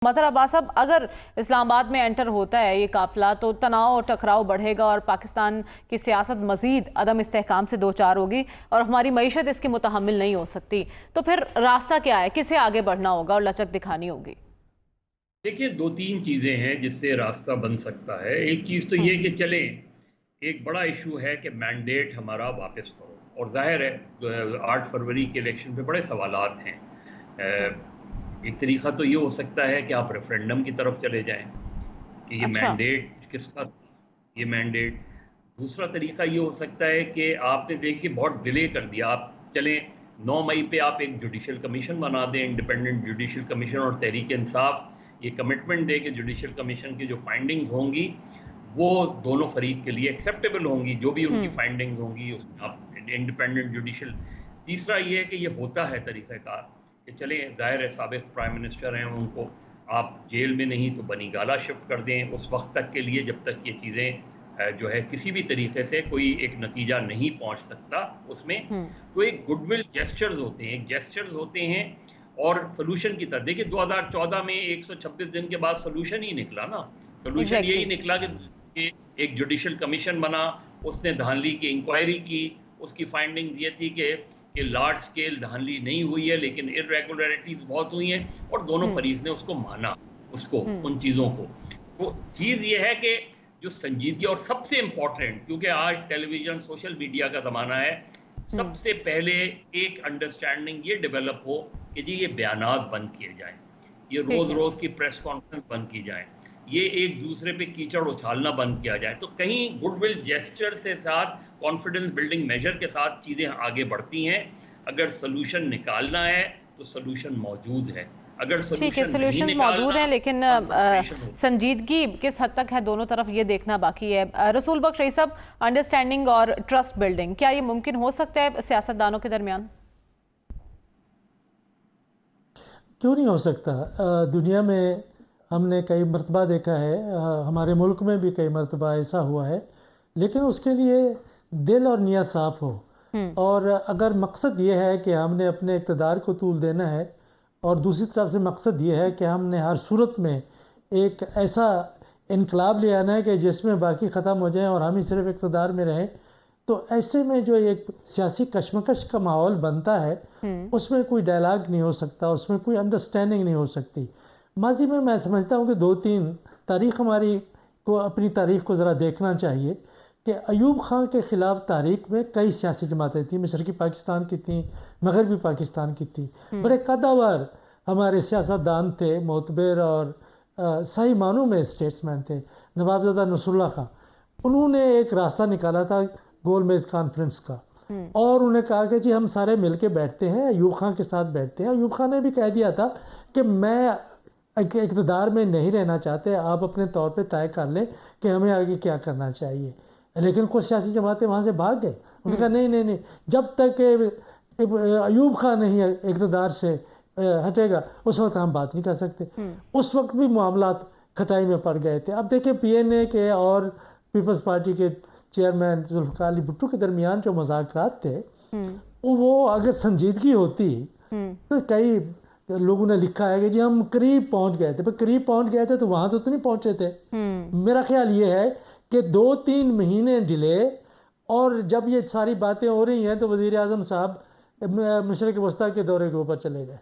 मज़हर अब्बास साहब, अगर इस्लामाबाद में एंटर होता है ये काफिला तो तनाव और टकराव बढ़ेगा और पाकिस्तान की सियासत मज़ीद अदम इस्तेहकाम से दो चार होगी और हमारी मईशत इसकी मुतहम्मिल नहीं हो सकती। तो फिर रास्ता क्या है, किसे आगे बढ़ना होगा और लचक दिखानी होगी? देखिए, दो तीन चीज़ें हैं जिससे रास्ता बन सकता है। एक चीज़ तो ये कि चलें, एक बड़ा इशू है कि मैंडेट हमारा वापस करो, और जाहिर है 8 फरवरी के इलेक्शन पे बड़े सवालात हैं। एक तरीक़ा तो ये हो सकता है कि आप रेफरेंडम की तरफ चले जाएं कि ये अच्छा। मैंडेट किसका, ये मैंडेट। दूसरा तरीक़ा ये हो सकता है कि आपने देखिए बहुत डिले कर दिया। आप चलें 9 मई पे आप एक जुडिशल कमीशन बना दें, इंडिपेंडेंट जुडिशल कमीशन, और तहरीक इंसाफ ये कमिटमेंट दे कि जुडिशल कमीशन की जो फाइंडिंग्स होंगी वो दोनों फरीक के लिए एक्सेप्टेबल होंगी, जो भी उनकी फाइंडिंग्स होंगी उसमें आप इंडिपेंडेंट जुडिशल। तीसरा ये है कि ये होता है तरीक़ाकार कि चलें, ज़ाहिर है साबिक़ प्राइम मिनिस्टर हैं, उनको आप जेल में नहीं तो बनी गाला शिफ्ट कर दें उस वक्त तक के लिए जब तक ये चीज़ें जो है किसी भी तरीके से कोई एक नतीजा नहीं पहुंच सकता उसमें। तो एक गुडविल जेस्चर्स होते हैं, एक जेस्चर्स होते हैं और सोल्यूशन की तरफ देखिए 2014 में 126 दिन के बाद सोल्यूशन ही निकला ना। सोल्यूशन यही निकला कि एक जुडिशल कमीशन बना, उसने धांधली की इंक्वायरी की, उसकी फाइंडिंग ये थी कि लार्ज स्केल धांधली नहीं हुई है लेकिन इरेगुलरिटीज बहुत हुई हैं, और दोनों फरीक ने उसको माना, उसको उन चीज़ों को। तो चीज़ ये है कि जो संजीदगी, और सबसे इम्पोर्टेंट क्योंकि आज टेलीविज़न सोशल मीडिया का ज़माना है, सबसे पहले एक अंडरस्टैंडिंग ये डेवलप हो कि जी ये बयानात बंद किए जाएं, ये रोज़ रोज़ की प्रेस कॉन्फ्रेंस बंद की जाए, ये एक दूसरे पे कीचड़ उछालना बंद किया जाए। तो कहीं गुडविल जेस्चर से साथ कॉन्फिडेंस बिल्डिंग मेजर के साथ चीज़ें आगे बढ़ती हैं। अगर सोल्यूशन निकालना है तो सोल्यूशन मौजूद है, अगर ठीक है, सोल्यूशन मौजूद है, लेकिन संजीदगी किस हद तक है दोनों तरफ ये देखना बाकी है। रसूल बख्श रईस साहब, अंडरस्टैंडिंग और ट्रस्ट बिल्डिंग, क्या ये मुमकिन हो सकता है सियासतदानों के दरमियान? क्यों नहीं हो सकता। दुनिया में हमने कई मरतबा देखा है, हमारे मुल्क में भी कई मरतबा ऐसा हुआ है, लेकिन उसके लिए दिल और नियत साफ़ हो, और अगर मकसद ये है कि हमने अपने इक़्तिदार को तूल देना है, और दूसरी तरफ से मकसद ये है कि हमने हर सूरत में एक ऐसा इनकलाब ले आना है कि जिसमें बाकी ख़त्म हो जाए और हम ही सिर्फ इक़्तिदार में रहें, तो ऐसे में जो एक सियासी कशमकश का माहौल बनता है उसमें कोई डायलॉग नहीं हो सकता, उसमें कोई अंडरस्टैंडिंग नहीं हो सकती। माजी में मैं समझता हूँ कि 2-3 तारीख़ हमारी को अपनी तारीख़ को ज़रा देखना चाहिए कि अयूब ख़ान के ख़िलाफ़ तारीख़ में कई सियासी जमातें थीं, मशरक़ी पाकिस्तान की थीं, मग़रबी पाकिस्तान की थी, बड़े कदावर हमारे सियासतदान थे, मोतबर और सही मानों में स्टेट्समैन थे। नवाबज़ादा नसरुल्लाह खां, उन्होंने एक रास्ता निकाला था गोल मेज़ कॉन्फ्रेंस का, और उन्हें कहा कि जी हम सारे मिल के बैठते हैं, अयूब खान के साथ बैठते हैं। अयूब खान ने भी कह दिया था कि मैं इक़्तिदार में नहीं रहना चाहते, आप अपने तौर पे तय कर लें कि हमें आगे क्या करना चाहिए। लेकिन कुछ सियासी जमातें वहाँ से भाग गए, उन्होंने कहा नहीं, जब तक अयूब खान नहीं इक़्तिदार से हटेगा उस वक्त हम बात नहीं कर सकते। उस वक्त भी मामलात खटाई में पड़ गए थे। अब देखिए PNA के और पीपल्स पार्टी के चेयरमैन जुल्फ़िकार अली भुट्टो के दरमियान जो मुज़ाकरात थे, वो अगर संजीदगी होती तो कई लोगों ने लिखा है कि जी हम करीब पहुंच गए थे, पर करीब पहुंच गए थे तो वहां तो नहीं पहुंचे थे। मेरा ख्याल ये है कि 2-3 महीने डिले, और जब ये सारी बातें हो रही हैं तो वज़ीर आज़म साहब मशरिक़ वस्ता के दौरे के ऊपर चले गए।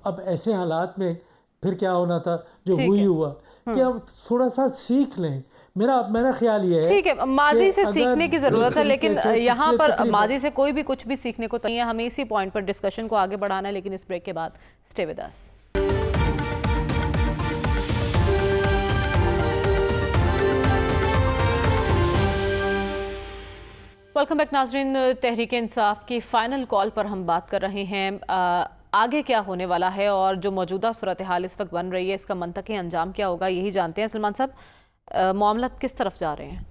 अब ऐसे हालात में फिर क्या होना था जो हुआ कि अब थोड़ा सा सीख लें। मेरा ख्याल ये है, ठीक है, माजी से सीखने की ज़रूरत है, लेकिन यहाँ पर माजी से कोई भी कुछ भी सीखने को नहीं है। हमें इसी पॉइंट पर डिस्कशन को आगे बढ़ाना है, लेकिन इस ब्रेक के बाद stay with us. Welcome back नाज़रीन। तहरीक इंसाफ की फ़ाइनल कॉल पर हम बात कर रहे हैं। आगे क्या होने वाला है और जो मौजूदा सूरत हाल इस वक्त बन रही है, इसका मंतकी अंजाम क्या होगा, यही जानते हैं। सलमान साहब, मामला किस तरफ जा रहे हैं?